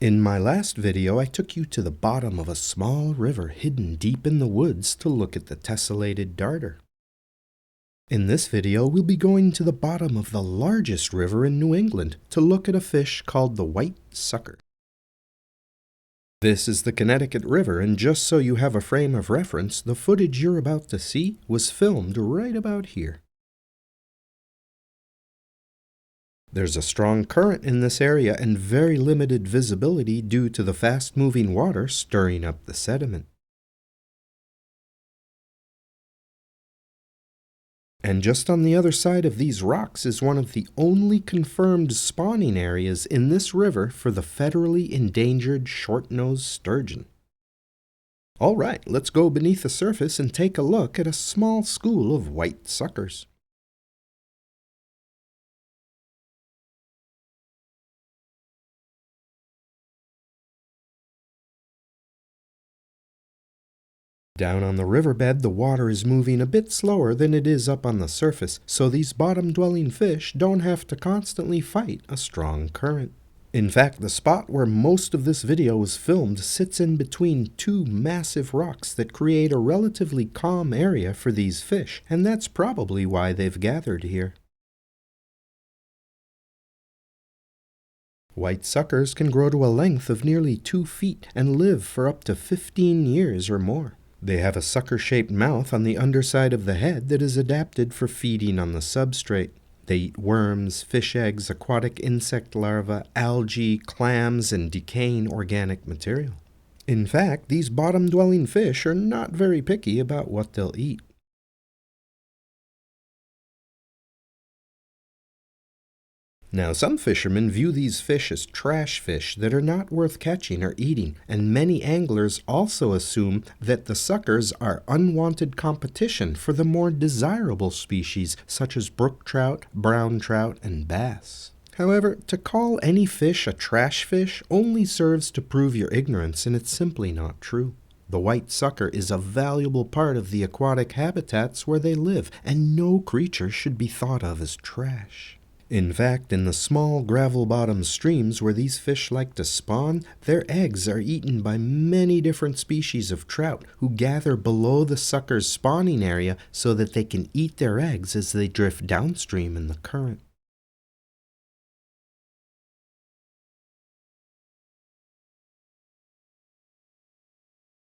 In my last video, I took you to the bottom of a small river hidden deep in the woods to look at the tessellated darter. In this video, we'll be going to the bottom of the largest river in New England to look at a fish called the white sucker. This is the Connecticut River, and just so you have a frame of reference, the footage you're about to see was filmed right about here. There's a strong current in this area and very limited visibility due to the fast-moving water stirring up the sediment. And just on the other side of these rocks is one of the only confirmed spawning areas in this river for the federally endangered short-nosed sturgeon. All right, let's go beneath the surface and take a look at a small school of white suckers. Down on the riverbed, the water is moving a bit slower than it is up on the surface, so these bottom-dwelling fish don't have to constantly fight a strong current. In fact, the spot where most of this video was filmed sits in between two massive rocks that create a relatively calm area for these fish, and that's probably why they've gathered here. White suckers can grow to a length of nearly 2 feet and live for up to 15 years or more. They have a sucker-shaped mouth on the underside of the head that is adapted for feeding on the substrate. They eat worms, fish eggs, aquatic insect larvae, algae, clams, and decaying organic material. In fact, these bottom-dwelling fish are not very picky about what they'll eat. Now, some fishermen view these fish as trash fish that are not worth catching or eating, and many anglers also assume that the suckers are unwanted competition for the more desirable species such as brook trout, brown trout, and bass. However, to call any fish a trash fish only serves to prove your ignorance, and it's simply not true. The white sucker is a valuable part of the aquatic habitats where they live, and no creature should be thought of as trash. In fact, in the small gravel-bottom streams where these fish like to spawn, their eggs are eaten by many different species of trout who gather below the sucker's spawning area so that they can eat their eggs as they drift downstream in the current.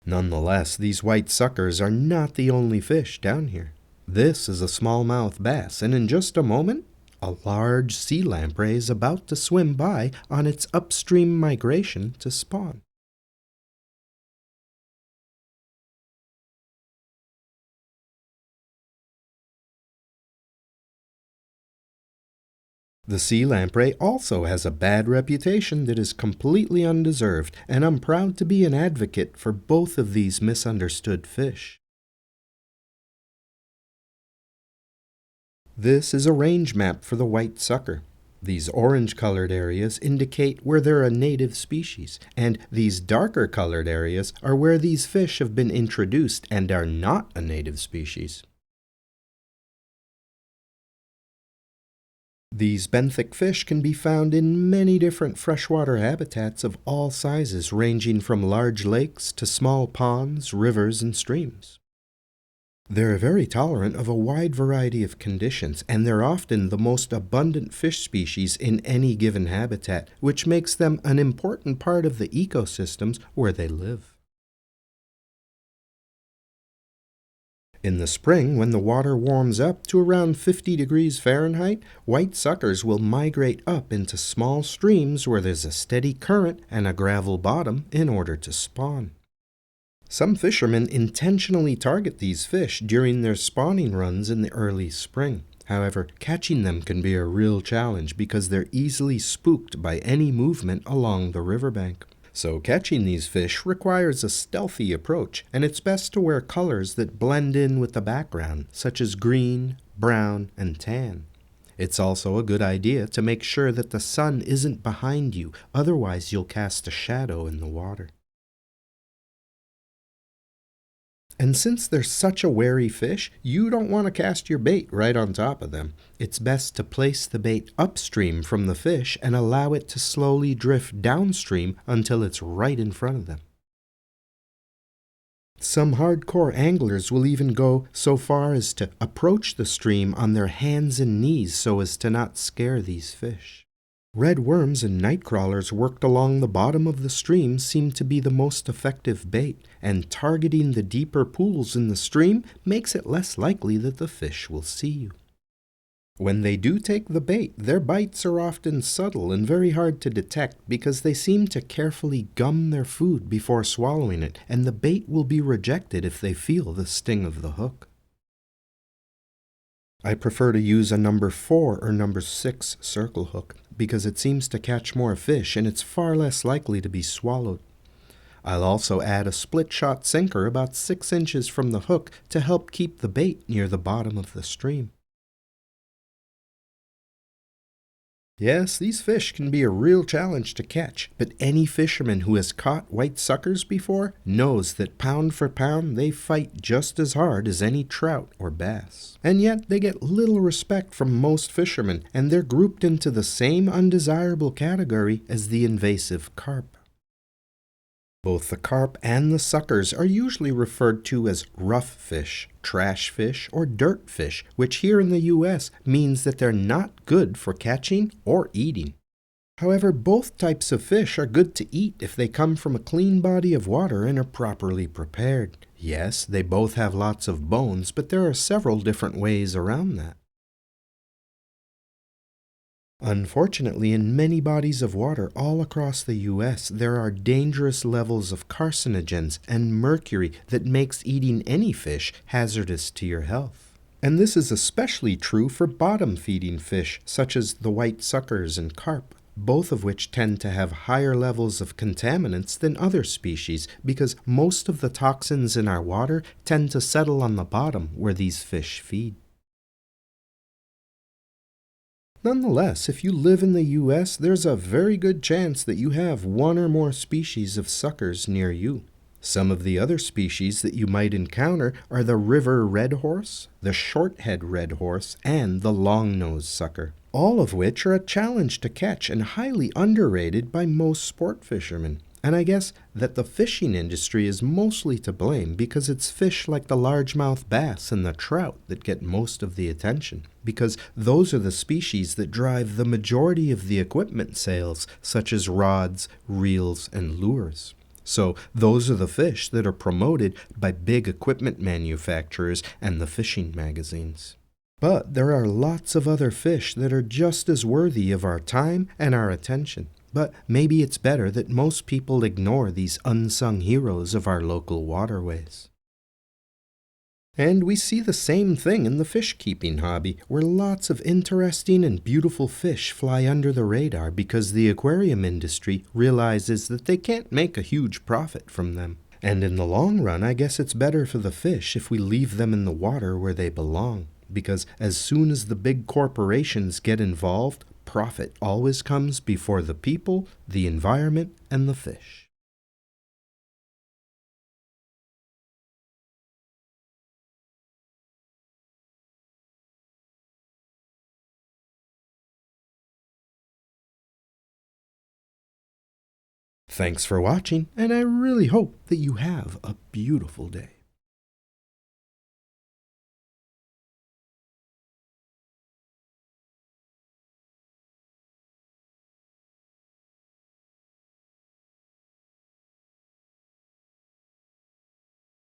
Nonetheless, these white suckers are not the only fish down here. This is a smallmouth bass, and in just a moment, a large sea lamprey is about to swim by on its upstream migration to spawn. The sea lamprey also has a bad reputation that is completely undeserved, and I'm proud to be an advocate for both of these misunderstood fish. This is a range map for the white sucker. These orange-colored areas indicate where they're a native species, and these darker-colored areas are where these fish have been introduced and are not a native species. These benthic fish can be found in many different freshwater habitats of all sizes, ranging from large lakes to small ponds, rivers, and streams. They're very tolerant of a wide variety of conditions, and they're often the most abundant fish species in any given habitat, which makes them an important part of the ecosystems where they live. In the spring, when the water warms up to around 50 degrees Fahrenheit, white suckers will migrate up into small streams where there's a steady current and a gravel bottom in order to spawn. Some fishermen intentionally target these fish during their spawning runs in the early spring. However, catching them can be a real challenge because they're easily spooked by any movement along the riverbank. So catching these fish requires a stealthy approach, and it's best to wear colors that blend in with the background, such as green, brown, and tan. It's also a good idea to make sure that the sun isn't behind you, otherwise you'll cast a shadow in the water. And since they're such a wary fish, you don't want to cast your bait right on top of them. It's best to place the bait upstream from the fish and allow it to slowly drift downstream until it's right in front of them. Some hardcore anglers will even go so far as to approach the stream on their hands and knees so as to not scare these fish. Red worms and nightcrawlers worked along the bottom of the stream seem to be the most effective bait, and targeting the deeper pools in the stream makes it less likely that the fish will see you. When they do take the bait, their bites are often subtle and very hard to detect because they seem to carefully gum their food before swallowing it, and the bait will be rejected if they feel the sting of the hook. I prefer to use a number 4 or number 6 circle hook because it seems to catch more fish and it's far less likely to be swallowed. I'll also add a split shot sinker about 6 inches from the hook to help keep the bait near the bottom of the stream. Yes, these fish can be a real challenge to catch, but any fisherman who has caught white suckers before knows that pound for pound they fight just as hard as any trout or bass. And yet they get little respect from most fishermen, and they're grouped into the same undesirable category as the invasive carp. Both the carp and the suckers are usually referred to as rough fish, trash fish, or dirt fish, which here in the US means that they're not good for catching or eating. However, both types of fish are good to eat if they come from a clean body of water and are properly prepared. Yes, they both have lots of bones, but there are several different ways around that. Unfortunately, in many bodies of water all across the US, there are dangerous levels of carcinogens and mercury that makes eating any fish hazardous to your health. And this is especially true for bottom-feeding fish, such as the white suckers and carp, both of which tend to have higher levels of contaminants than other species because most of the toxins in our water tend to settle on the bottom where these fish feed. Nonetheless, if you live in the US, there's a very good chance that you have one or more species of suckers near you. Some of the other species that you might encounter are the river red horse, the shorthead red horse, and the long-nosed sucker, all of which are a challenge to catch and highly underrated by most sport fishermen. And I guess that the fishing industry is mostly to blame because it's fish like the largemouth bass and the trout that get most of the attention, because those are the species that drive the majority of the equipment sales, such as rods, reels, and lures. So those are the fish that are promoted by big equipment manufacturers and the fishing magazines. But there are lots of other fish that are just as worthy of our time and our attention. But maybe it's better that most people ignore these unsung heroes of our local waterways. And we see the same thing in the fish-keeping hobby, where lots of interesting and beautiful fish fly under the radar because the aquarium industry realizes that they can't make a huge profit from them. And in the long run, I guess it's better for the fish if we leave them in the water where they belong, because as soon as the big corporations get involved, profit always comes before the people, the environment, and the fish. Thanks for watching, and I really hope that you have a beautiful day.